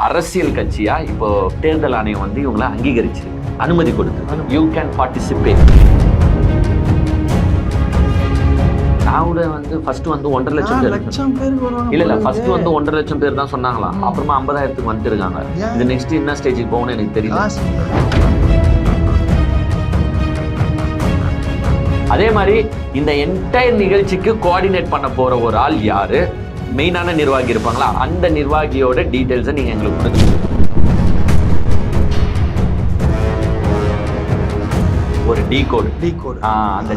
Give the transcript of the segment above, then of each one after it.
அரசியல் கட்சியா இப்போ தேர்தல் ஆணையம் வந்து இவங்களை அங்கீகரிச்சு அனுமதி கொடுத்து யூ கேன் பார்ட்டிசிபேட். நான் கூட வந்து ஃபர்ஸ்ட் வந்து 1.5 லட்சம் பேர் இல்ல ஃபர்ஸ்ட் வந்து 1.5 லட்சம் பேர் தான் சொன்னாங்களாம். அப்புறமா 50,000க்கு வந்துட்டு இருக்காங்க. இது நெக்ஸ்ட் என்ன ஸ்டேஜுக்கு போகணும்னு எனக்கு தெரியல. அதே மாதிரி இந்த என்டையர் நிகழ்ச்சிக்கு கோஆர்டினேட் பண்ண போற ஒரு ஆள் யாரு, மெயினான நிர்வாகி இருப்பாங்களா, அந்த நிர்வாகியோட டீடைல்ஸை நீங்க எங்களுக்கு கொடுங்க. ஒரு டீகோட் அந்த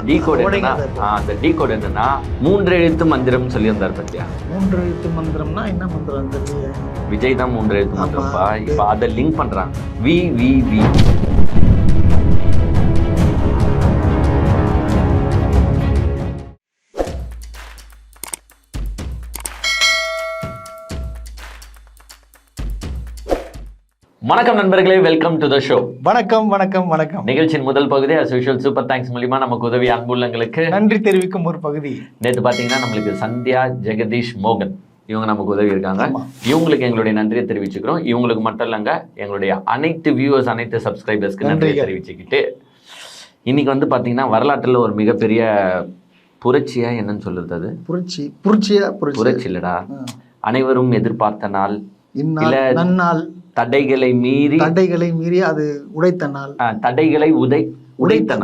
டீகோட் என்னன்னா 3 எழுத்து மந்திரம் சொல்லியிருந்தார் பத்தியா. 3 எழுத்து மந்திரம்னா என்ன மந்திரம் தெரியல. விஜய் தான் 3 எழுத்து மந்திரம்ப்பா. இப்ப அதை லிங்க் பண்றாங்க. VVV. வணக்கம் நண்பர்களே, வெல்கம் டு த ஷோ. வணக்கம் வணக்கம் வணக்கம். நிகழ்ச்சியின் முதல் பகுதி as usual சூப்பர் தேங்க்ஸ் மூலியமா நமக்கு உதவி அன்புள்ளங்களுக்கு நன்றி தெரிவிக்கும் ஒரு பகுதி. நேற்று பாத்தீங்கன்னா நம்மளுக்கு சந்தியா, ஜெகதீஷ், மோகன் இவங்க நமக்கு உதவி இருக்காங்க. இவங்களுக்கு எங்களுடைய நன்றியை தெரிவிச்சுக்கிறோம். இவங்களுக்கு மட்டும் இல்லைங்க, எங்களுடைய அனைத்து வியூவர்ஸ், அனைத்து சப்ஸ்கிரைபர்ஸ்க்கு நன்றியை தெரிவிச்சுக்கிட்டு இன்னைக்கு வந்து பாத்தீங்கன்னா வரலாற்றில் ஒரு மிகப்பெரிய புரட்சியா என்னன்னு சொல்றது, அது புரட்சி இல்லடா, அனைவரும் எதிர்பார்த்த நாள், நன்னாள், தடைகளை மீறி அது உடைத்த நாள், தடைகளை உடைத்த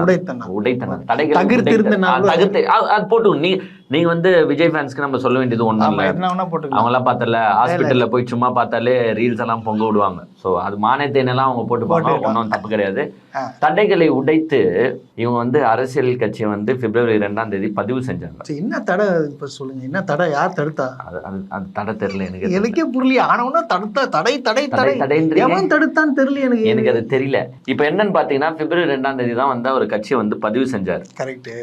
நாள், அது போட்டு நீங்க வந்து விஜய் ஃபேன்ஸ்க்கு நம்ம சொல்ல வேண்டியது ஒண்ணும் இல்லை. அவங்க எல்லாம் பார்த்தல ஹாஸ்பிட்டல்ல போய் சும்மா பார்த்தாலே ரீல்ஸ் எல்லாம் பொங்க விடுவாங்க. சோ அது மானியத்தேனெல்லாம் அவங்க போட்டுப்பாங்க, ஒன்றும் தப்பு கிடையாது. தடைகளை உடைத்து இவங்க வந்து அரசியல் கட்சியை வந்து பிப்ரவரி 2ஆம் தேதி பதிவு செஞ்சாங்க. என்ன தடை இப்ப சொல்லுங்க, என்ன தடை, யார் தடுத்தா? அது தடை தெரியல எனக்கே புரியல. ஆனவனா தடுத்தா தடை எவன் தடுத்தான்னு தெரியல எனக்கு அது தெரியல. இப்ப என்னன்னு பாத்தீங்கன்னா பிப்ரவரி 2ஆம் தேதி தான் வந்து அவர் கட்சியை வந்து பதிவு செஞ்சாரு.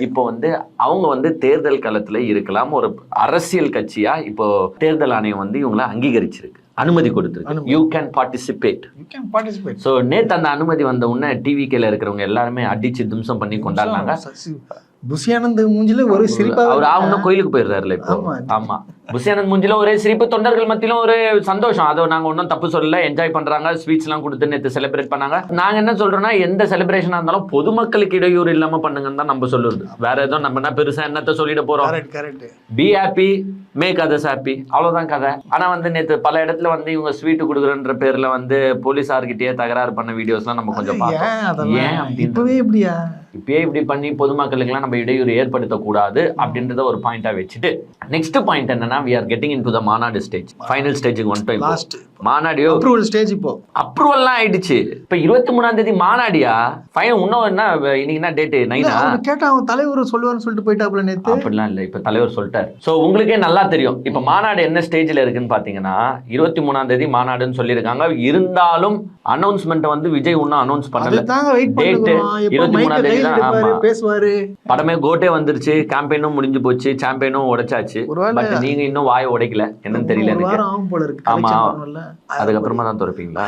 இப்போ வந்து அவங்க வந்து தேர்தல் களத்துல இருக்கலாம், ஒரு அரசியல் கட்சியா இப்போ தேர்தல் ஆணையம் வந்து இவங்களை அங்கீகரிச்சிருக்கு, அனுமதி கொடுத்துருக்கு. You can participate. சோ நேத்து அந்த அனுமதி வந்த உடனே டிவிகேல இருக்கிறவங்க எல்லாருமே அடிச்சு தும்சம் பண்ணி கொண்டாடுறாங்க. புஷியானந்த் மூஞ்சில ஒரு சிரிப்பா, அவர் ஆவணும் கோயிலுக்கு போயிடுறாருல இப்போ. ஆமா, புஷியானந்த் மூஞ்சில ஒரே சிரிப்பு, தொண்டர்கள் மத்தியிலும் ஒரு சந்தோஷம். அதை நாங்க ஒன்றும் தப்பு சொல்லல, என்ஜாய் பண்றாங்க, ஸ்வீட்ஸ் எல்லாம் கொடுத்து நேற்று செலிப்ரேட் பண்ணாங்க. நாங்க என்ன சொல்றோம்னா, எந்த செலிப்ரேஷனா இருந்தாலும் பொதுமக்களுக்கு இடையூறு இல்லாம பண்ணுங்கன்னு தான் நம்ம சொல்லுறது. வேற எதுவும் நம்ம என்ன பெருசா என்னத்த சொல்லிட போறோம். Be happy, make others happy, அவ்வளவுதான் கதை. ஆனா வந்து நேற்று பல இடத்துல வந்து இவங்க ஸ்வீட் கொடுக்குறன்ற பேர்ல வந்து போலீஸார்கிட்டயே தகராறு பண்ண வீடியோஸ்லாம் நம்ம கொஞ்சம் பார்த்தோம். ஏன் இப்பயே இப்படி பண்ணி பொதுமக்களுக்கு எல்லாம் நம்ம இடையூறு ஏற்படுத்தக்கூடாது அப்படின்றத ஒரு பாயிண்டா வச்சுட்டு, நெக்ஸ்ட் பாயிண்ட் என்னன்னா, we are getting into the மாநாடு ஸ்டேஜ், ஃபைனல் ஸ்டேஜுக்கு வந்துட்டோம். லாஸ்ட் மாநாடு அப்ரூவல் ஸ்டேஜ், இப்போ அப்ரூவல்லாம் ஆயிடுச்சு. இப்ப 23ஆம் தேதி மாநாடியா ஃபைனல். இன்னும் என்ன இன்னைக்கு என்ன டேட்? 9 கேட்டா அவன் தலைவர் சொல்லுவாருன்னு சொல்லிட்டு போயிட்டாப்ல நேத்து. அப்படிலாம் இல்ல, இப்ப தலைவர் சொல்லிட்டாரு. சோ உங்களுக்கே நல்லா தெரியும் இப்ப மாநாடு என்ன ஸ்டேஜ்ல இருக்குன்னு பாத்தீங்கன்னா, 23ஆம் தேதி மாநாடுன்னு சொல்லியிருக்காங்க. இருந்தாலும் அனௌன்ஸ்மெண்ட் வந்து விஜய் இன்னும் அனௌன்ஸ் பண்ணல. டேட் 23ஆம் தேதி பேசுவாரு. படமே கோட்டே வந்துருச்சு, கேம்பெயினும் முடிஞ்சு போச்சு, சாம்பியனும் உடைச்சாச்சு. பட் நீங்க இன்னும் வாயை உடைக்கல, என்னன்னு தெரியல எனக்கு. ஆமா, அதுக்கப்புறமா தான் திறப்பீங்களா?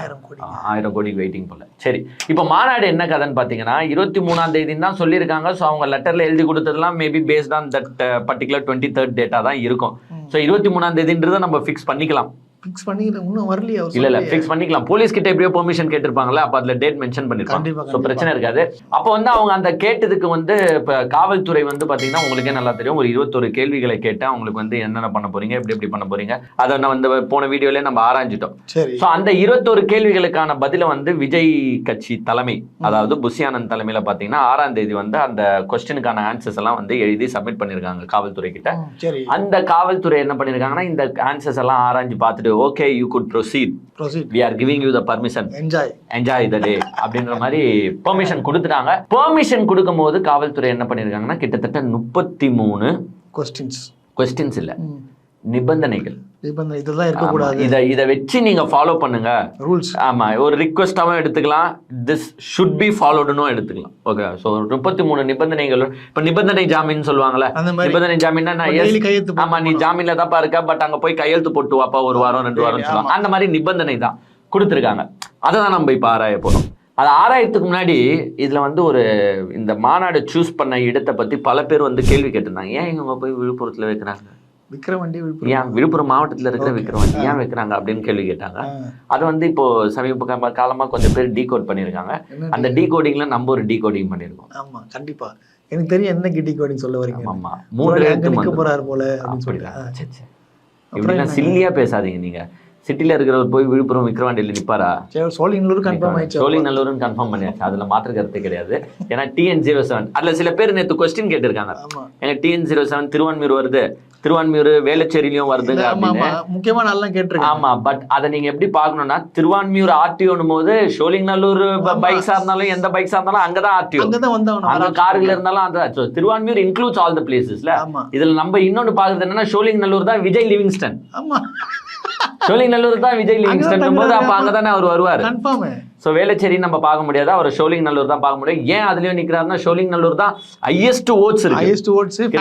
1000 கோடிக்கு வெயிட்டிங் போல. சரி, இப்ப மாநாடு என்ன கதைன்னு பாத்தீங்கன்னா, 23ஆம் தேதி தான் சொல்லியிருக்காங்க. ஸோ அவங்க லெட்டர்ல எழுதி கொடுத்ததெல்லாம் maybe based on that particular 23rd data தான் இருக்கும். ஸோ 23ஆம் தேதின்றதை நம்ம ஃபிக்ஸ் பண்ணிக்கலாம். ஃபிக்ஸ் பண்ணிக்கலாம். போலீஸ் கிட்ட எப்படியோ பெர்மிஷன் கேட்டிருப்பாங்கல்ல, அப்ப அதுல டேட் மென்ஷன் பண்ணிருப்பாங்க. சோ பிரச்சனை இருக்காது. அப்ப வந்து அவங்க அந்த கேட்டதுக்கு வந்து இப்ப காவல்துறை வந்து பாத்தீங்கன்னா உங்களுக்கே நல்லா தெரியும், ஒரு 21 கேள்விகளை கேட்டா அவங்களுக்கு வந்து என்னென்ன பண்ண போறீங்க, எப்படி பண்ண போறீங்க, அதை நான் வந்து போன வீடியோல நம்ம ஆராய்ஞ்சிட்டோம். சோ அந்த 21 கேள்விகளுக்கான பதில வந்து விஜய் கட்சி தலைமை, அதாவது புஷியானந்த் தலைமையில பாத்தீங்கன்னா 6ஆம் தேதி வந்து அந்த கொஸ்டினுக்கான ஆன்சர்ஸ் எல்லாம் வந்து எழுதி சப்மிட் பண்ணிருக்காங்க காவல்துறை கிட்ட. அந்த காவல்துறை என்ன பண்ணிருக்காங்கன்னா, இந்த ஆன்சர்ஸ் எல்லாம் ஆராய்ஞ்சு பார்த்துட்டு, okay, you could proceed, we are giving you the permission, enjoy the day அப்படின்ற மாதிரி பெர்மிஷன் கொடுத்துட்டாங்க. பெர்மிஷன் கொடுக்கும்போது காவல்துறை என்ன பண்ணிருக்காங்கன்னா, கிட்டத்தட்ட 33 கொஸ்டின்ஸ் இல்ல, நிபந்தனைகள். இதெல்லாம் இருக்கக்கூடாது, இதை வச்சு நீங்க ஃபாலோ பண்ணுங்க ரூல்ஸ். ஆமா, ஒரு ரிக்வெஸ்டாவும் எடுத்துக்கலாம், திஸ் ஷுட் பி ஃபாலோடுன்னு எடுத்துக்கலாம். ஓகே, ஸோ 33 நிபந்தனைகள். இப்ப நிபந்தனை ஜாமீன் சொல்லுவாங்கல்ல, நிபந்தனை ஜாமீன்னா ஆமா நீ ஜாமீன்ல தான்ப்பா இருக்க, பட் அங்க போய் கையெழுத்து போட்டு வாப்பா, 1 வாரம் 2 வாரம் சொல்லுவாங்க. அந்த மாதிரி நிபந்தனை தான் கொடுத்துருக்காங்க. அதை தான் நம்ம இப்ப ஆராய போறோம். அது ஆராயத்துக்கு முன்னாடி இதுல வந்து ஒரு இந்த மாநாடு சூஸ் பண்ண இடத்தை பத்தி பல பேர் வந்து கேள்வி கேட்டிருந்தாங்க. ஏன் இவங்க போய் விழுப்புரத்துல வைக்கிறாங்க? விக்கிரவாண்டி ஏன் விழுப்புரம் மாவட்டத்துல இருக்கிற விக்கிரவாண்டி ஏன் வைக்கிறாங்க அப்படின்னு கேள்வி கேட்டாங்க. அது வந்து இப்போ சமீப காலமா கொஞ்சம் பேர் டீகோட் பண்ணிருக்காங்க. அந்த டீகோடிங்ல நம்ம ஒரு டீகோடிங் பண்ணிருக்கோம். ஆமா கண்டிப்பா எனக்கு தெரியும் என்ன டீகோடிங் சொல்ல வரீங்க. ஆமா 3 எழுத்து நிக்க போறாரு போல அப்படின்னு சொல்லிட்டாங்க. சரி இப்படிலாம் சில்லியா பேசாதீங்க. நீங்க சிட்டில இருக்கிறவர் போய் விழுப்புரம் விக்கிரவாண்டியில நிப்பாரா? சோழிங்கநல்லூர் கன்ஃபார்ம் ஆயிடுச்சு. சோழிங்கநல்லூர்னு கன்ஃபார்ம் பண்ணியாச்சு. அதுல மாற்று கருத்து கிடையாது. ஏன்னா TN07 அதுல சில பேர் நேத்து கொஸ்டின் கேட்டிருக்காங்க. எங்க TN07 திருவான்மியூர் வருது, திருவான்மியூர் வேளச்சேரியிலயும் வருதுங்க அப்படின்னு முக்கியமான ஆள்லாம் கேட்டிருக்காங்க. ஆமா பட் அதை நீங்க எப்படி பாக்கணும்னா திருவான்மியூர் ஆர்டிஓன்னும் போது சோழிங்கநல்லூர் பைக்ஸா இருந்தாலும் எந்த பைக்ஸா இருந்தாலும் அங்கதான் ஆர்டிஓ, அங்க கார்கள் இருந்தாலும் அந்த திருவான்மியூர் இன்க்ளூட்ஸ் ஆல் தி பிளேசஸ்ல. இதுல நம்ம இன்னொன்னு பாக்குறது என்னன்னா சோழிங்கநல்லூர் தான் விஜய் லிவிங்ஸ்டன். ஆமா சோழிங்கநல்லூர் தான் விஜய் லிவிங்ஸ்டன் போது அப்ப அங்கதானே அவர் வருவாரு. சோ வேளச்சேரி நம்ம பார்க்க முடியாது, அவர் சோழிங்கநல்லூர் தான் பார்க்க முடியும். ஏன் அதுலயும் நிக்கிறாருன்னா சோழிங்கநல்லூர் தான் ஹையஸ்ட் ஓட்ஸ் இருக்கு.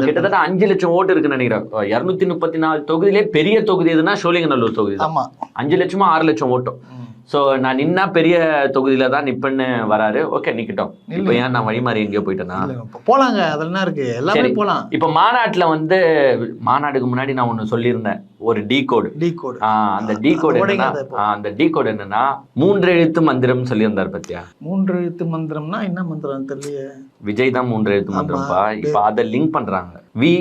கிட்டத்தட்ட 5 லட்சம் ஓட்டு இருக்குன்னு நினைக்கிறேன். 234 தொகுதியிலே பெரிய தொகுதி எதுனா சோழிங்கநல்லூர் தொகுதி தான். 5 லட்சமா 6 லட்சம் ஓட்டும். ஸோ நான் நின்னா பெரிய தொகுதியில தான் நிப்பன்னு வராரு. ஓகே நிக்கட்டும். இப்போ ஏன் நான் வழி மாறி எங்கேயோ போயிட்டேன்னா போலாங்க, அதெல்லாம் இருக்கு எல்லாமே போலாம். இப்போ மாநாட்டுல வந்து மாநாடுக்கு முன்னாடி நான் ஒண்ணு சொல்லியிருந்தேன், ஒரு டீகோடு. அந்த டீகோடு என்னன்னா 3 எழுத்து மந்திரம் சொல்லியிருந்தாரு பத்தியா? 3 எழுத்து மந்திரம்னா என்ன மந்திரம் தெரியல. விஜய் தான் 3 எழுத்து மந்திரம்ப்பா. இப்போ அதை லிங்க் பண்றாங்க. வி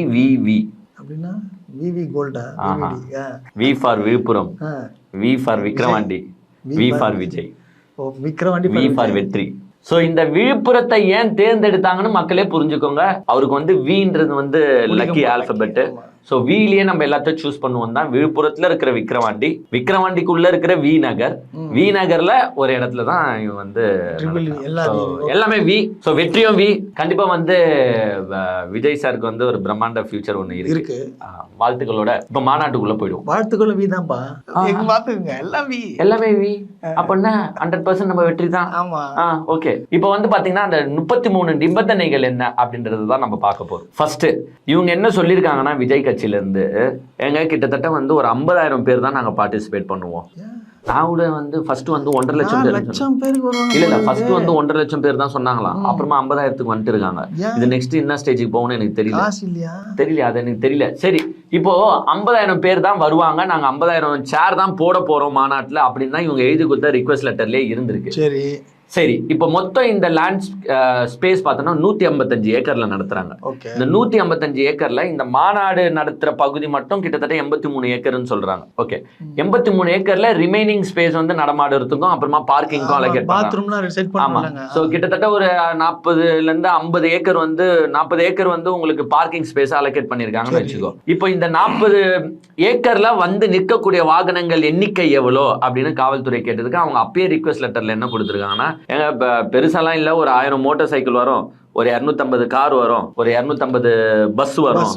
அப்படின்னா விவி கோல்டா? V for Villupuram, V for Vikravandi, V for Vijay, Vikravandi, V for வெற்றி. சோ இந்த விழுப்புரத்தை ஏன் தேர்ந்தெடுத்தாங்கன்னு மக்களே புரிஞ்சுக்கோங்க. அவருக்கு வந்து வின்றது வந்து லக்கி ஆல்பபெட். ஸோ விலேயே நம்ம எல்லாத்தையும் சூஸ் பண்ணுவோம் தான். விழுப்புரத்துல இருக்கிற விக்கிரவாண்டி, விக்கிரவாண்டிக்குள்ள இருக்கிற வி நகர், வி நகர்ல ஒரு இடத்துல தான் இவங்க வந்து எல்லாமே வி. ஸோ வெற்றியும் வி. கண்டிப்பா வந்து விஜய் சாருக்கு வந்து ஒரு பிரம்மாண்ட ஃபியூச்சர் ஒண்ணு இருக்கு. வாழ்த்துக்களோட இப்ப மாநாட்டுக்குள்ள போயிடுவோம். வாழ்த்துக்கள் வி தான்ப்பா. எல்லாமே வி அப்படின்னா 100% நம்ம வெற்றி தான். ஓகே இப்போ வந்து பாத்தீங்கன்னா அந்த 33 நிபந்தனைகள் என்ன அப்படின்றது தான் நம்ம பார்க்க போறோம். ஃபர்ஸ்ட் இவங்க என்ன சொல்லியிருக்காங்கன்னா விஜய் கட்சியில இருந்து எங்க கிட்டத்தட்ட வந்து ஒரு 50,000 பேர் தான் நாங்க பார்ட்டிசிபேட் பண்ணுவோம். நான் கூட வந்து ஃபர்ஸ்ட் வந்து 1.5 லட்சம் பேர் இல்ல ஃபர்ஸ்ட் வந்து 1.5 லட்சம் பேர் தான் சொன்னாங்களாம். அப்புறமா 50,000க்கு வந்துட்டு இருக்காங்க. இது நெக்ஸ்ட் என்ன ஸ்டேஜுக்கு போகணும்னு எனக்கு தெரியல அது எனக்கு தெரியல. சரி இப்போ 50,000 பேர் தான் வருவாங்க, நாங்க 50,000 சேர் தான் போட போறோம் மாநாட்டுல அப்படின்னு தான் இவங்க எழுதி கொடுத்த ரிக்வெஸ்ட் லெட்டர்லயே இருந்திருக்கு. சரி இப்போ மொத்தம் இந்த லேண்ட் ஸ்பேஸ் பார்த்தோம்னா 155 ஏக்கர்ல நடத்துறாங்க. இந்த 155 ஏக்கர்ல இந்த மாநாடு நடத்துற பகுதி மட்டும் கிட்டத்தட்ட 83 ஏக்கர்னு சொல்றாங்க. ஓகே 83 ஏக்கர்ல ரிமைனிங் ஸ்பேஸ் வந்து நடமாடுறதுக்கும் அப்புறமா பார்க்கிங்க்கும் அலோகேட் பண்ணுவாங்க. சோ கிட்டத்தட்ட ஒரு 40ல இருந்து 50 ஏக்கர் வந்து 40 ஏக்கர் வந்து உங்களுக்கு பார்க்கிங் ஸ்பேஸ் அலோகேட் பண்ணிருக்காங்கன்னு வச்சுக்கோ. இப்போ இந்த 40 ஏக்கர்ல வந்து நிற்கக்கூடிய வாகனங்கள் எண்ணிக்கை எவ்வளோ அப்படின்னு காவல்துறை கேட்டதுக்கு அவங்க அப்பயே ரிக்வெஸ்ட் லெட்டர்ல என்ன கொடுத்துருக்காங்கன்னா, பெருசாலாம் இல்ல, ஒரு 1000 மோட்டார் சைக்கிள் வரும், ஒரு 250 கார் வரும், ஒரு 250 பஸ் வரும்.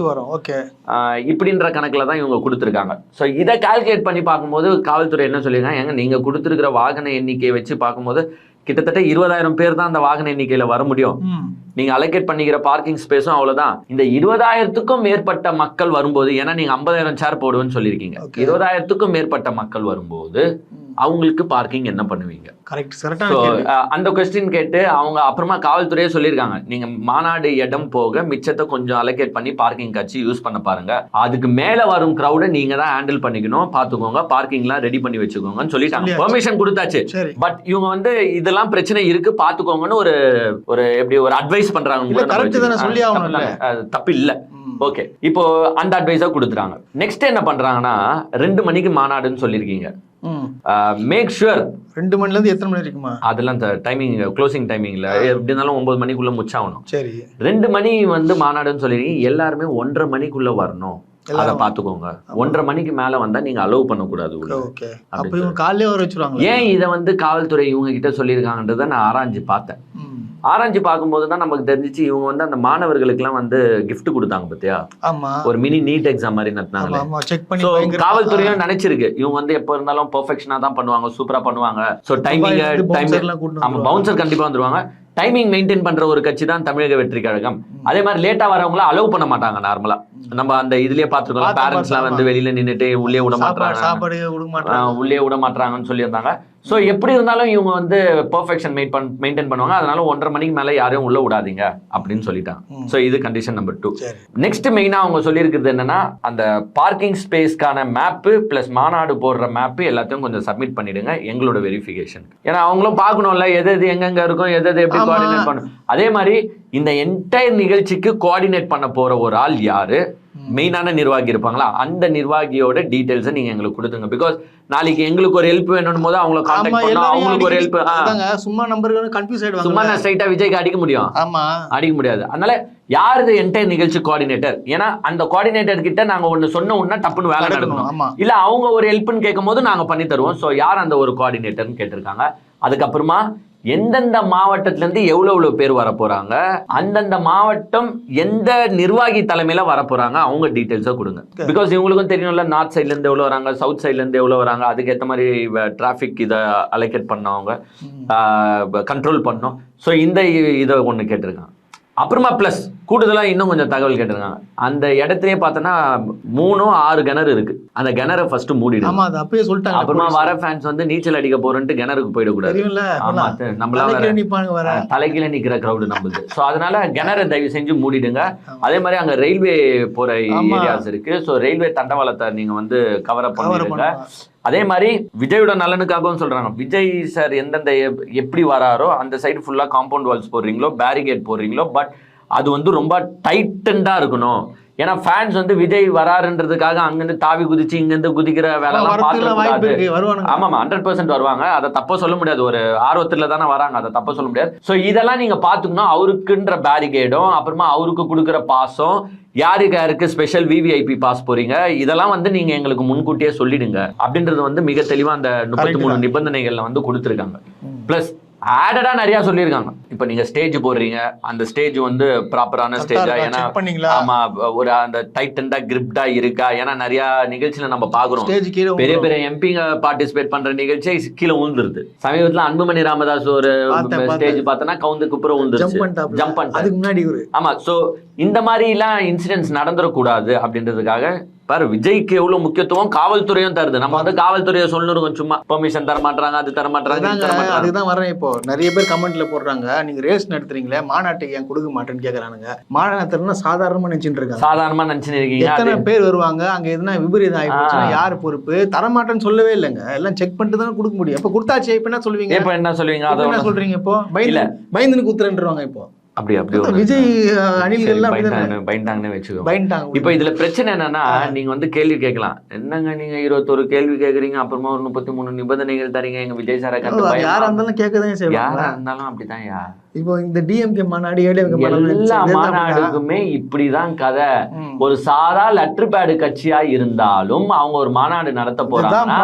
இப்படின்ற கணக்குல தான் இவங்க கொடுத்துருக்காங்க. ஸோ இதை கால்குலேட் பண்ணி பார்க்கும்போது காவல்துறை என்ன சொல்லியிருக்காங்க, எங்க நீங்க கொடுத்துருக்கிற வாகன எண்ணிக்கையை வச்சு பார்க்கும்போது கிட்டத்தட்ட 20,000 பேர் தான் அந்த வாகன எண்ணிக்கையில வர முடியும். நீங்க அலோகேட் பண்ணிக்கிற பார்க்கிங் ஸ்பேஸும் அவ்வளவுதான். இந்த 20,000க்கும் மேற்பட்ட மக்கள் வரும்போது, ஏன்னா நீங்க 50,000 சேர் போடுவேன்னு சொல்லியிருக்கீங்க, 20,000க்கும் மேற்பட்ட மக்கள் வரும்போது அவங்களுக்கு பார்க்கிங் என்ன பண்ணுவீங்க? அந்த கொஸ்டின் கேட்டு அவங்க அப்புறமா காவல்துறையே சொல்லியிருக்காங்க, நீங்க மாநாடு இடம் போக மிச்சத்தை கொஞ்சம் அலோகேட் பண்ணி பார்க்கிங் காட்சி யூஸ் பண்ண பாருங்க, அதுக்கு மேல வரும் கிரௌட நீங்க தான் ஹேண்டில் பண்ணிக்கணும், பாத்துக்கோங்க, பார்க்கிங்லாம் ரெடி பண்ணி வச்சுக்கோங்கன்னு சொல்லிட்டாங்க. பெர்மிஷன் கொடுத்தாச்சு. பட் இவங்க வந்து இதெல்லாம் பிரச்சனை இருக்கு பாத்துக்கோங்கன்னு ஒரு எப்படி ஒரு அட்வைஸ் பண்றாங்க. தப்பு இல்ல. ஓகே இப்போ அந்த அட்வைஸா கொடுத்துறாங்க. நெக்ஸ்ட் என்ன பண்றாங்கன்னா 2 மணிக்கு மாநாடுன்னு சொல்லியிருக்கீங்க. மேக் ஷுர் 2 மணில இருந்து எத்தனை மணி இருக்குமா? அதெல்லாம் டைமிங் க்ளோசிங் டைமிங்ல எப்படி இருந்தாலும் 9 மணிக்குள்ள முடிச்சாகணும். சரி 2 மணி வந்து மாநாடுன்னு சொல்லிருக்கீங்க. எல்லாருமே 1:30 மணிக்குள்ள வரணும், அதை பாத்துக்கோங்க. 1:30 மணிக்கு மேல வந்தா நீங்க அலோவ் பண்ணக்கூடாது. ஏன் இதை வந்து காவல்துறை இவங்க கிட்ட சொல்லியிருக்காங்கன்றத நான் ஆராய்ஞ்சு பார்த்தேன். ஆராய்ச்சி பார்க்கும்போது தான் நமக்கு தெரிஞ்சிச்சு இவங்க வந்து அந்த மாணவர்களுக்கு எல்லாம் வந்து கிஃப்ட் கொடுத்தாங்க பத்தியா, ஒரு மினி நீட் எக்ஸாம் மாதிரி நடத்தினாங்க. காவல்துறையும் நினைச்சிருக்கு இவங்க வந்து எப்ப இருந்தாலும் பெர்ஃபெக்ஷனா தான் பண்ணுவாங்க, சூப்பரா பண்ணுவாங்க. சோ டைமிங் பவுன்சர் கண்டிப்பா வந்துருவாங்க. டைமிங் மெயின்டைன் பண்ற ஒரு கட்சி தான் தமிழக வெற்றி கழகம். அதே மாதிரி லேட்டா வரவங்கள அலோவ் பண்ண மாட்டாங்க. நார்மலா நம்ம அந்த இதுலயே பாத்துருக்கோம், பேரண்ட்ஸ் எல்லாம் வந்து வெளியில நின்னுட்டு உள்ளே விட மாட்டாங்க, உள்ளே விட மாட்டாங்கன்னு சொல்லியிருந்தாங்க. ஸோ எப்படி இருந்தாலும் இவங்க வந்து பெர்ஃபெக்ஷன் மெயின்டைன் பண்ணுவாங்க. அதனால 1:30 மணிக்கு மேல யாரையும் உள்ள விடாதீங்க அப்படின்னு சொல்லிட்டாங்க. ஸோ இது கண்டிஷன் நம்பர் 2. நெக்ஸ்ட் மெயினா அவங்க சொல்லியிருக்கிறது என்னன்னா, அந்த பார்க்கிங் ஸ்பேஸ்க்கான மேப்பு பிளஸ் மாநாடு போடுற மேப்பு எல்லாத்தையும் கொஞ்சம் சப்மிட் பண்ணிடுங்க எங்களோட வெரிஃபிகேஷன். ஏன்னா அவங்களும் பார்க்கணும்ல எது எது எங்கெங்க இருக்கும், எது எது எப்படி கோஆர்டினேட் பண்ணணும். அதே மாதிரி இந்த என்டையர் நிகழ்ச்சிக்கு கோஆர்டினேட் பண்ண போற ஒரு ஆள் யாரு, மெயினான நிர்வாகி இருப்பாங்களா, அந்த நிர்வாகியோட டீடைல்ஸை நீங்க எங்களுக்கு கொடுத்துங்க. பிகாஸ் நாளைக்கு எங்களுக்கு ஒரு ஹெல்ப் வேணும் போது அவங்களை கான்டாக்ட் பண்ணா அவங்களுக்கு ஒரு ஹெல்ப். சும்மா நம்பருக்கு கன்ஃபியூஸ் ஆயிடுவாங்க. சும்மா நான் ஸ்ட்ரைட்டா விஜய்க்கு அடிக்க முடியும்? ஆமா, அடிக்க முடியாது. அதனால யாரு என்டையர் நிகழ்ச்சி கோஆர்டினேட்டர்? ஏன்னா அந்த கோஆர்டினேட்டர் கிட்ட நாங்க ஒண்ணு சொன்ன உடனே டப்புன்னு வேலை நடக்கணும். இல்ல அவங்க ஒரு ஹெல்ப்னு கேட்கும் போது நாங்க பண்ணி தருவோம். சோ யார் அந்த ஒரு கோஆர்டினேட்டர்னு கேட்டிருக்காங்க. அதுக்கப்புறமா எந்தெந்த மாவட்டத்துல இருந்து எவ்வளவு பேர் வர போறாங்க, அந்தந்த மாவட்டம் எந்த நிர்வாகி தலைமையில வர போறாங்க, அவங்க டீடைல்ஸா கொடுங்க. பிகாஸ் இவங்களுக்கும் தெரியணும்ல, நார்த் சைட்ல இருந்து எவ்வளவு வராங்க, சவுத் சைட்ல இருந்து எவ்வளவு வராங்க, அதுக்கேற்ற மாதிரி டிராபிக் இதை அலோகேட் பண்ணவங்க கண்ட்ரோல் பண்ணோம். ஸோ இந்த இதை ஒன்று கேட்டிருக்காங்க. அப்புறமா பிளஸ் கூடுதலா இன்னும் கொஞ்சம் தகவல் கேட்டிருக்காங்க. அந்த இடத்துலயே பார்த்தோன்னா 3-6 கிணறு இருக்கு. அந்த கிணறை ஃபர்ஸ்ட் மூடிடுங்க. அப்பயே சொல்லிட்டாங்க. அப்புறமா வர ஃபேன்ஸ் வந்து நீச்சல் அடிக்க போறேன்ட்டு கிணறுக்கு போயிடக்கூடாது. ஆமா, நம்மளால தலைகீழ நிக்கிற கிரௌடு நம்மளுது. ஸோ அதனால கிணறை தயவு செஞ்சு மூடிடுங்க. அதே மாதிரி அங்க ரயில்வே போற ஏரியாஸ் இருக்கு. ஸோ ரயில்வே தண்டவாளத்தை நீங்க வந்து கவர் அப் பண்ணிடுங்க. அதே மாதிரி விஜயோட நலனுக்காகவும் சொல்றாங்க. விஜய் சார் எந்தெந்த எப்படி வராரோ அந்த சைடு ஃபுல்லா காம்பவுண்ட் வால்ஸ் போடுறீங்களோ, பேரிகேட் போடுறீங்களோ, பட் அது வந்து ரொம்ப டைட்டண்டா இருக்கணும். ஏன்னா ஃபேன்ஸ் வந்து விஜய் வராருன்றதுக்காக அங்கிருந்து தாவி குதிச்சு இங்கிருந்து குதிக்கிற வேலைலாம் பார்த்துக்கூடாது. ஆமாம், 100% வருவாங்க. அதை தப்ப சொல்ல முடியாது. ஒரு ஆர்வத்துல தானே வராங்க, அதை தப்ப சொல்ல முடியாது. ஸோ இதெல்லாம் நீங்க பாத்துக்கணும். அவருக்குன்ற பேரிகேடும், அப்புறமா அவருக்கு கொடுக்குற பாஸும், யாருக்கு யாருக்கு ஸ்பெஷல் விவிஐபி பாஸ் போறீங்க, இதெல்லாம் வந்து நீங்க எங்களுக்கு முன்கூட்டியே சொல்லிடுங்க அப்படின்றது வந்து மிக தெளிவா அந்த 33 நிபந்தனைகள்ல வந்து கொடுத்துருக்காங்க. பிளஸ் ஆடடா நிறைய சொல்லியிருக்காங்க. இப்ப நீங்க ஸ்டேஜ் போடுறீங்க, அந்த ஸ்டேஜ் வந்து ப்ராப்பரான ஸ்டேஜா, ஏன்னா ஆமா ஒரு அந்த டைட்டண்டா கிரிப்டா இருக்கா. ஏன்னா நிறைய நிகழ்ச்சியில நம்ம பாக்குறோம், பெரிய பெரிய எம்பிங்க பார்ட்டிசிபேட் பண்ற நிகழ்ச்சி கீழே ஊந்துருது. சமீபத்துல அன்புமணி ராமதாஸ் ஒரு ஸ்டேஜ் பார்த்தோன்னா கவுந்து குப்புற ஊந்துருச்சு, ஜம்ப் பண்ணிட்டு. ஆமா, சோ இந்த மாதிரி எல்லாம் இன்சிடென்ட்ஸ் நடந்துடக்கூடாது அப்படின்றதுக்காக பாரு விஜய்க்கு எவ்வளவு முக்கியத்துவம் காவல்துறையும் தருது. நம்ம வந்து காவல்துறையை சொல்லணும், சும்மா பெர்மிஷன் தர மாட்டாங்க, அது தர மாட்டாங்க. அதுதான் வரேன். இப்போ நிறைய பேர் கமெண்ட்ல போடுறாங்க, நீங்க ரேஸ் நடத்துறீங்களே, மாநாட்டுக்கு ஏன் கொடுக்க மாட்டேன்னு கேக்குறானுங்க. மாநாட்டுனா சாதாரணமா நினைச்சுட்டு இருக்காங்க. சாதாரணமா நினைச்சுட்டு இருக்கீங்க. எத்தனை பேர் வருவாங்க, அங்க எதுனா விபரீதம் ஆயிடுச்சுன்னா யாரு பொறுப்பு? தரமாட்டேன்னு சொல்லவே இல்லைங்க, எல்லாம் செக் பண்ணிட்டு தான் கொடுக்க முடியும். இப்ப கொடுத்தாச்சு, இப்ப என்ன சொல்லுவீங்க? இப்ப என்ன சொல்லுவீங்க? அதை என்ன சொல்றீங்க? இப்போ பயந்துன்னு குத்துறேன்ருவாங்க. இப்போ அப்படி விஜய் அணில்கள் பயந்தாங்கன்னு வச்சுக்கோ. இப்ப இதுல பிரச்சனை என்னன்னா, நீங்க வந்து கேள்வி கேட்கலாம், என்னங்க நீங்க 21 கேள்வி கேக்குறீங்க, அப்புறமா ஒரு 33 நிபந்தனைகள் தரீங்க எங்க விஜய் சாரை கண்டு. யாரா இருந்தாலும் கேட்கதான் செய்வாங்க. யாரா இருந்தாலும் அப்படிதான். இப்போ இந்த டிஎம்கே மாநாடு, எல்லா மாநாடுக்குமே இப்படிதான் கதை. ஒரு சாதா லெட்டர் பேடு கட்சியா இருந்தாலும் அவங்க ஒரு மாநாடு நடத்த போறாங்க.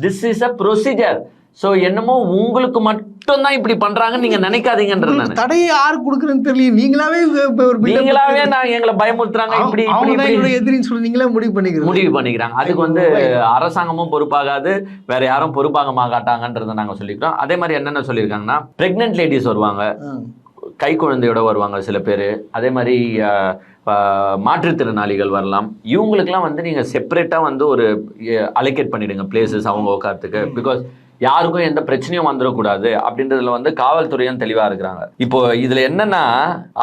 This is a procedure. So என்னமோ உங்களுக்கு மட்டும் தான் இப்படி பண்றாங்கன்னு நீங்க நினைக்காதீங்கன்றது. தடையை யாரு கொடுக்குறேன்னு தெரியல. நீங்களாவே நான் எங்களை பயமுறுத்துறாங்க, இப்படி எதிரின்னு சொல்லி நீங்களே முடிவு பண்ணிக்கிறாங்க. அதுக்கு வந்து அரசாங்கமும் பொறுப்பாகாது, வேற யாரும் பொறுப்பாக மாட்டாங்கன்றதை நாங்க சொல்லிக்கிறோம். அதே மாதிரி என்னென்ன சொல்லியிருக்காங்கன்னா, பிரெக்னென்ட் லேடிஸ் வருவாங்க, கை குழந்தையோட வருவாங்க சில பேர். அதே மாதிரி மாற்றுத்திறனாளிகள் வரலாம். இவங்களுக்குலாம் வந்து நீங்க செப்பரேட்டா வந்து ஒரு அலோகேட் பண்ணிடுங்க பிளேசஸ் அவங்க உட்காரத்துக்கு. பிகாஸ் யாருக்கும் எந்த பிரச்சனையும் வந்துடக்கூடாது அப்படின்றதுல வந்து காவல்துறையும் தெளிவா இருக்கிறாங்க. இப்போ இதுல என்னன்னா,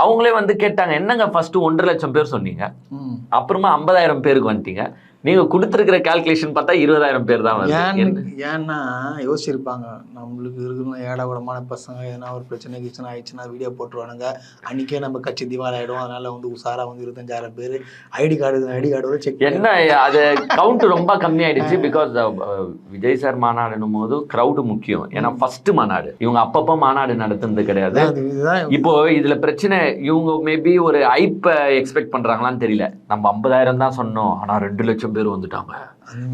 அவங்களே வந்து கேட்டாங்க, என்னங்க ஃபர்ஸ்ட் 1.5 லட்சம் பேர் சொன்னீங்க, அப்புறமா 50,000 பேருக்கு வந்துட்டீங்க, நீங்க கொடுத்துருக்கிற கால்குலேஷன் பார்த்தா 20,000 பேர் தான் வருது. ஏன்னா யோசிச்சிருப்பாங்க, நம்மளுக்கு இருக்கணும் ஏடாவிடமான பசங்க, எதனா ஒரு பிரச்சனை கிச்சனை ஆயிடுச்சுன்னா வீடியோ போட்டுருவானுங்க, அன்னைக்கே நம்ம கட்சி திவால் ஆயிடும். அதனால வந்து உசாரா வந்து 25,000 பேர் ஐடி கார்டு செக். என்ன அது கவுண்ட் ரொம்ப கம்மி ஆயிடுச்சு. பிகாஸ் விஜய் சார் மாநாடுன்னும் போது கிரௌடு முக்கியம். ஏன்னா ஃபர்ஸ்ட் மாநாடு, இவங்க அப்பப்போ மாநாடு நடத்துனது கிடையாது. இப்போ இதுல பிரச்சனை, இவங்க மேபி ஒரு ஐப்ப எக்ஸ்பெக்ட் பண்றாங்களான்னு தெரியல. நம்ம 50,000 தான் சொன்னோம், ஆனா 2 லட்சம் பேர் வந்துட்டாங்க.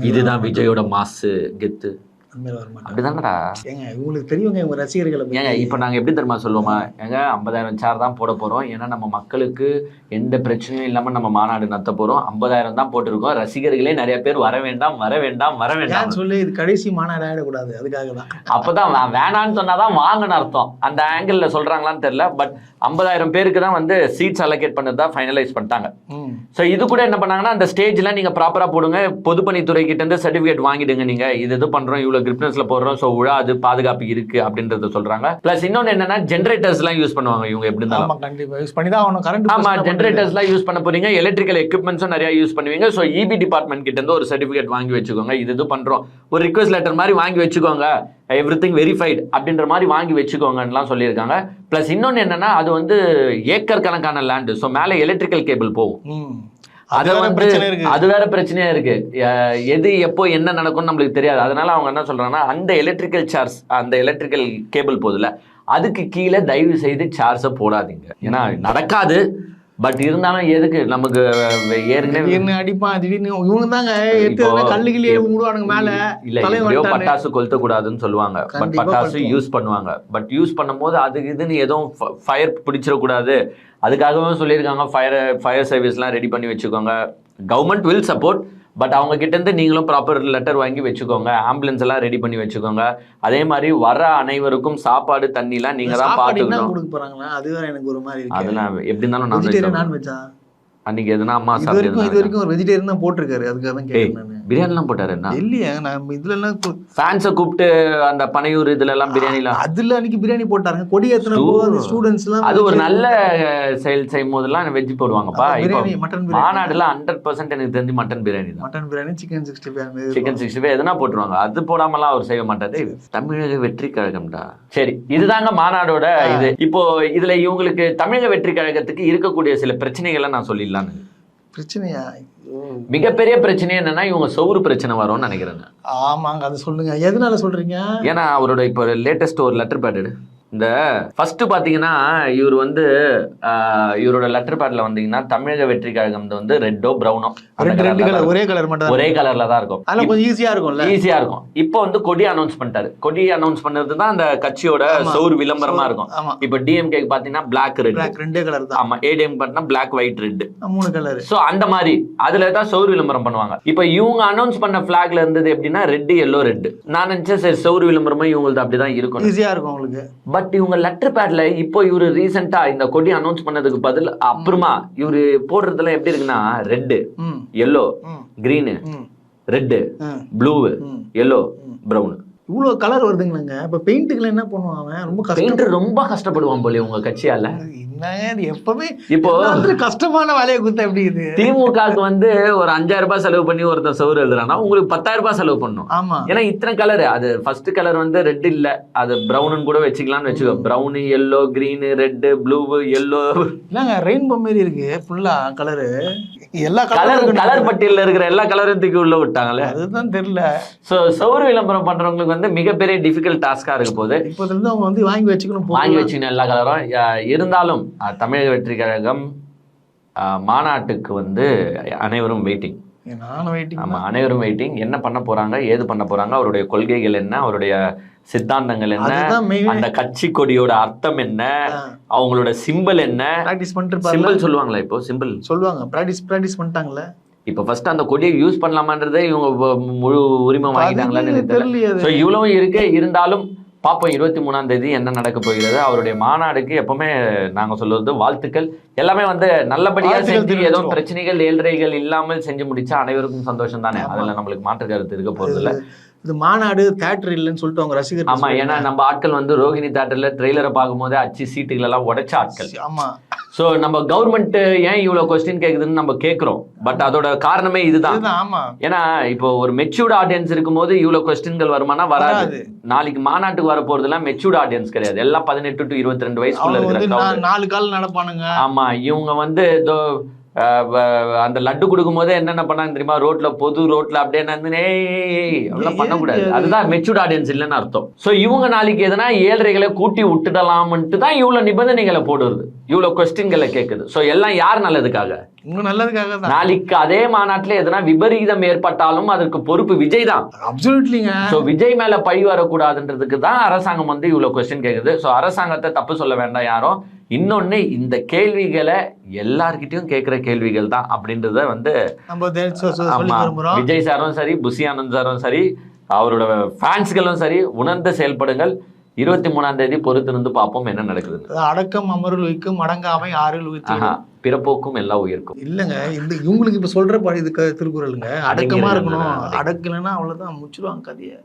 இதுதான் விஜயோட மாசு கெத்து. அந்த மாதிரி வர மாட்டாங்க. அப்படிதானடா ஏங்க இவங்களுக்கு தெரியுங்க இவங்க ரசிகர்களை ஏங்க. இப்போ நாங்க எப்படி தெரியுமா சொல்லுவோமா, ஏங்க 50,000 சேர் தான் போட போறோம், ஏன்னா நம்ம மக்களுக்கு எந்த பிரச்சனையும் இல்லாம நம்ம மாநாடு நடத்த போறோம், 50,000 தான் போட்டிருக்கோம், ரசிகர்களே நிறைய பேர் வர வேண்டாம் வர வேண்டாம் வர வேண்டாம் சொல்லி இது கடைசி மாநாடு ஆயிடக்கூடாது, அதுக்காக தான். அப்பதான் வேணான்னு சொன்னாதான் வாங்கன்னு அர்த்தம். அந்த ஆங்கிள் சொல்றாங்களான்னு தெரியல. பட் 50,000 பேருக்கு தான் வந்து சீட்ஸ் அலோகேட் பண்ணதா ஃபைனலைஸ் பண்ணிட்டாங்க. ஸோ இது கூட என்ன பண்ணாங்கன்னா, அந்த ஸ்டேஜ்ல நீங்க ப்ராப்பரா போடுங்க, பொதுப்பணித்துறை கிட்ட இருந்து சர்டிபிகேட் வாங்கிடுங்க, நீங்க இது பண்றோம், இவ்வளவு கிரிப்னஸ்ல போடுறோம், ஸோ உழாது, பாதுகாப்பு இருக்கு அப்படின்றத சொல்றாங்க. பிளஸ் இன்னொன்னு என்னன்னா, ஜென்ரேட்டர்ஸ் எல்லாம் யூஸ் பண்ணுவாங்க இவங்க எப்படி இருந்தாலும். கண்டிப்பா யூஸ் பண்ணி தான் ஆகணும். கரண்ட் ஆமா, ஜென்ரேட்டர்ஸ் எல்லாம் யூஸ் பண்ண போறீங்க, எலக்ட்ரிக்கல் எக்யூப்மெண்ட்ஸும் நிறைய யூஸ் பண்ணுவீங்க. ஸோ இபி டிபார்ட்மெண்ட் கிட்ட இருந்து ஒரு சர்டிபிகேட் வாங்கி வச்சுக்கோங்க, இது பண்றோம், ஒரு ரிக்வெஸ்ட் லெட்டர் மாதிரி வாங்கி வச்சுக்கோங்க, எவ்ரிதிங் வெரிஃபைட் அப்படின்ற மாதிரி வாங்கி வச்சுக்கோங்கலாம் சொல்லியிருக்காங்க. பிளஸ் இன்னொன்னு என்னன்னா, அது வந்து ஏக்கர் கணக்கான லேண்டு, ஸோ மேலே எலக்ட்ரிக்கல் கேபிள் போகும். அது வேற பிரச்சனையா இருக்கு. எது எப்போ என்ன நடக்கும்னு நம்மளுக்கு தெரியாது. அதனால அவங்க என்ன சொல்றாங்கன்னா, அந்த எலக்ட்ரிக்கல் சார்ஜ், அந்த எலக்ட்ரிக்கல் கேபிள் போதுல, அதுக்கு கீழே தயவு செய்து சார்ஜை போடாதீங்க. ஏன்னா நடக்காது. பட் இருந்தாலும் எதுக்கு நமக்கு ஏற்கனவே அடிப்பான் திடீர்னு இவங்க தாங்க கல்லுகிலே மூடுவானுங்க மேல. இல்ல பட்டாசு கொளுத்த கூடாதுன்னு சொல்லுவாங்க, பட் பட்டாசு யூஸ் பண்ணுவாங்க. பட் யூஸ் பண்ணும்போது அதுக்கு இதுன்னு எதுவும் ஃபயர் பிடிச்சிடக்கூடாது, அதுக்காகவே சொல்லியிருக்காங்க. ஃபயர் சர்வீஸ்லாம் ரெடி பண்ணி வச்சுக்கோங்க. கவர்மெண்ட் வில் சப்போர்ட், பட் அவங்க கிட்ட இருந்து நீங்களும் ப்ராப்பர் லெட்டர் வாங்கி வச்சுக்கோங்க, ஆம்புலன்ஸ் எல்லாம் ரெடி பண்ணி வச்சுக்கோங்க. அதே மாதிரி வர அனைவருக்கும் சாப்பாடு தண்ணி எல்லாம் நீங்க தான் பாத்துக்கணும். அதெல்லாம் எப்படி இருந்தாலும் அன்னைக்கு எதுனா அம்மா சாப்பிட்டு இது வரைக்கும் ஒரு வெஜிடேரியன் தான் போட்டிருக்காரு. அதுக்காக தான் கேட்டேன். பிரியாணி எல்லாம் போட்டாரு என்ன இல்லையா? நம்ம இதுல எல்லாம் ஃபேன்ஸை கூப்பிட்டு அந்த பனையூர் இதுல எல்லாம் பிரியாணிலாம் அதுல அன்னைக்கு பிரியாணி போட்டாருங்க. கொடி ஏத்துன போது ஸ்டூடெண்ட்ஸ் எல்லாம் அது ஒரு நல்ல செயல் செய்யும் போதெல்லாம் வெஜ் போடுவாங்கப்பா. மட்டன் மாநாடுல 100% எனக்கு தெரிஞ்சு மட்டன் பிரியாணி தான். மட்டன் பிரியாணி, சிக்கன் 65 சிக்கன் 65 எதுனா போட்டுருவாங்க. அது போடாமலாம் அவர் செய்ய மாட்டாரு. தமிழக வெற்றி கழகம்டா. சரி, இதுதாங்க மாநாடோட இது. இப்போ இதுல இவங்களுக்கு தமிழக வெற்றி கழகத்துக்கு இருக்கக்கூடிய சில பிரச்சனைகளை நான் சொல்லிடலாம். பிரச்சனையா? மிகப்பெரிய பிரச்சனை என்னன்னா, இவங்க சௌறு பிரச்சனை வரும்னு நினைக்கிறேன். ஆமாங்க, அது சொல்லுங்க. எதனால சொல்றீங்க? ஏன்னா அவரோட இப்போ லேட்டஸ்ட் ஒரு லெட்டர் பேட், இந்த ஃபர்ஸ்ட் பாத்தீங்கன்னா, இவர் வந்து இவரோட லெட்டர் பேட்ல வந்தீங்கன்னா, தமிழக வெற்றி கழகம் வந்து ரெட்டோ பிரவுனோ ஒரே கலர் மட்டும், ஒரே கலர்ல தான் இருக்கும். அதனால கொஞ்சம் ஈஸியா இருக்கும்ல. ஈஸியா இருக்கும். இப்போ வந்து கொடி அனௌன்ஸ் பண்ணிட்டாரு. கொடி அனௌன்ஸ் பண்ணது தான் அந்த கட்சியோட சௌர் விளம்பரமா இருக்கும். இப்போ டிஎம்கே பாத்தீங்கன்னா பிளாக் ரெட், ரெண்டே கலர் தான். ஆமா, ஏடிஎம் பாத்தீங்கன்னா black white red, 3 colour. So அந்த மாதிரி அதுல தான் சௌர் விளம்பரம் பண்ணுவாங்க. இப்போ இவங்க அனௌன்ஸ் பண்ண பிளாக்ல இருந்தது எப்படின்னா ரெட் எல்லோ ரெட். நான் நினைச்சேன் சரி சௌர் விளம்பரமும் இவங்களுக்கு அப்படிதான் இருக்கும், ஈஸியா இருக்கும் உங்களுக்கு. பட் இவங்க லெட்டர் பேட்ல இப்போ இவரு ரீசெண்டா இந்த கொடி அனௌன்ஸ் பண்ணதுக்கு பதில் அப்புறமா இவரு போடுறதுல எப்படி இருக்குன்னா, red, yellow, green, red, blue, yellow, brown, இவ்வளவு கலர் வருதுங்களாங்க. இப்ப பெயிண்ட்டுக்கு என்ன பண்ணுவாங்க? ரொம்ப கஷ்டப்படுவான் போல உங்க கட்சியால. எப்பவுமே இப்போ கஷ்டமான வேலையை கொடுத்தா எப்படி இது? திமுகவுக்கு வந்து ஒரு 5,000 ரூபாய் செலவு பண்ணி ஒருத்தன் சௌர் எழுதுறான்னா உங்களுக்கு 10,000 ரூபாய் செலவு பண்ணும். ஆமா, ஏன்னா இத்தனை கலர். அது ஃபர்ஸ்ட் கலர் வந்து ரெட் இல்ல, அது பிரவுன் கூட வச்சுக்கலாம்னு வச்சுக்கோ. Brown, yellow, green, red, blue, yellow, இல்லங்க ரெயின்போ மாதிரி இருக்கு ஃபுல்லா கலரு. எல்லா கலர் பட்டியல்ல இருக்கிற எல்லா கலரும் தூக்கி உள்ள விட்டாங்களே, அதுதான் தெரியல. சோ சௌர் விளம்பரம் பண்றவங்களுக்கு வந்து மிகப்பெரிய டிஃபிகல்ட் டாஸ்கா இருக்க போது. இப்போ இருந்து அவங்க வந்து வாங்கி வச்சுக்கணும், எல்லா கலரும். இருந்தாலும் தமிழக வெற்றி கழகம் மாநாட்டுக்கு வந்து அனைவரும் வெயிட்டிங். ஆமா, அனைவரும் வெயிட்டிங். என்ன பண்ண போறாங்க, ஏது பண்ண போறாங்க, அவருடைய கொள்கைகள் என்ன, அவருடைய சித்தாந்தங்கள் என்ன, அந்த கட்சி கொடியோட அர்த்தம் என்ன, அவங்களோட சிம்பிள் என்ன, சிம்பிள் சொல்லுவாங்களா? இப்போ சிம்பிள் சொல்லுவாங்க, பிராக்டிஸ் பண்ணிட்டாங்களே. இப்ப ஃபர்ஸ்ட் அந்த கொடியை யூஸ் பண்ணலாமான்றதே இவங்க முழு உரிமை வாங்கிட்டாங்களான்னு தெரியல. சோ இவ்வளவு இருக்கு. இருந்தாலும் பாப்போம் 23ஆம் தேதி என்ன நடக்க போகிறது. அவருடைய மாநாடுக்கு எப்பவுமே நாங்க சொல்றது வாழ்த்துக்கள். எல்லாமே வந்து நல்லபடியா செஞ்சு, ஏதோ பிரச்சனைகள் ஏழ்றைகள் இல்லாமல் செஞ்சு முடிச்சா அனைவருக்கும் சந்தோஷம் தானே. அதுல நம்மளுக்கு மாற்று கருத்து இருக்க போறது இல்ல. இது மாநாடு தியேட்டர் இல்லைன்னு சொல்லிட்டு அவங்க ரசிகர். ஆமா, ஏன்னா நம்ம ஆட்கள் வந்து ரோகிணி தியேட்டர்ல ட்ரெய்லரை பார்க்கும் போதே அச்சு சீட்டுகள் எல்லாம் உடைச்ச ஆட்கள். ஆமா, சோ நம்ம கவர்மெண்ட் ஏன் இவ்வளவு கொஸ்டின் கேக்குதுன்னு நம்ம கேட்கிறோம். பட் அதோட காரணமே இதுதான். ஆமா, ஏன்னா இப்போ ஒரு மெச்சூர்ட் ஆடியன்ஸ் இருக்கும் போது இவ்வளவு கொஸ்டின்கள் வருமானா வராது. நாளைக்கு மாநாட்டுக்கு வர போறது எல்லாம் மெச்சூர்ட் ஆடியன்ஸ் கிடையாது. எல்லாம் 18 to 22 வயசுக்குள்ள இருக்கிற 4 கால் நடப்பானுங்க. ஆமா, இவங்க வந்து அந்த லட்டு கொடுக்கும் போதே என்னென்ன பண்ணாங்க தெரியுமா? பொது ரோட்ல அப்படியே அப்படிலாம் பண்ணக்கூடாது. அதுதான் மெச்சூர்ட் ஆடியன்ஸ் இல்லைன்னு அர்த்தம். ஸோ இவங்க நாளைக்கு எதனா ஏழ்றைகளை கூட்டி விட்டுடலாம்ட்டு தான் இவ்வளவு நிபந்தனைகளை போடுறது, இவ்வளவு கொஸ்டின்களை கேட்குது. ஸோ எல்லாம் யார் நல்லதுக்காக? உங்க நல்லதுக்காக தான். நாளைக்கு அதே மாநாட்டில் எதனா விபரீதம் ஏற்பட்டாலும் அதற்கு பொறுப்பு விஜய் தான். அப்சல்யூட்லிங்க. ஸோ விஜய் மேல பழி வரக்கூடாதுன்றதுக்கு தான் அரசாங்கம் வந்து இவ்வளவு கொஸ்டின் கேட்குது. ஸோ அரசாங்கத்தை தப்பு சொல்ல வேண்டாம் யாரும். இன்னொன்னு, இந்த கேள்விகளை எல்லார்கிட்டையும் கேட்கிற கேள்விகள் தான் அப்படின்றத வந்து விஜய் சாரும் சரி, புஷி ஆனந்த் சாரும் சரி, அவரோட ஃபேன்ஸ்களும் சரி உணர்ந்து செயல்படுங்கள். 23ஆம் தேதி பொறுத்திருந்து பார்ப்போம் என்ன நடக்குது. அடக்கம் அமருள் வைக்கும், அடங்காமை ஆறில் வைத்து பிறப்போக்கும் எல்லாம் உயிர்க்கும். இல்லைங்க, இந்த இவங்களுக்கு இப்ப சொல்ற இதுக்கு திருக்குறளுங்க. அடக்கமா இருக்கணும், அடக்கலைன்னா அவ்வளவுதான், முடிச்சிருவாங்க கதையை.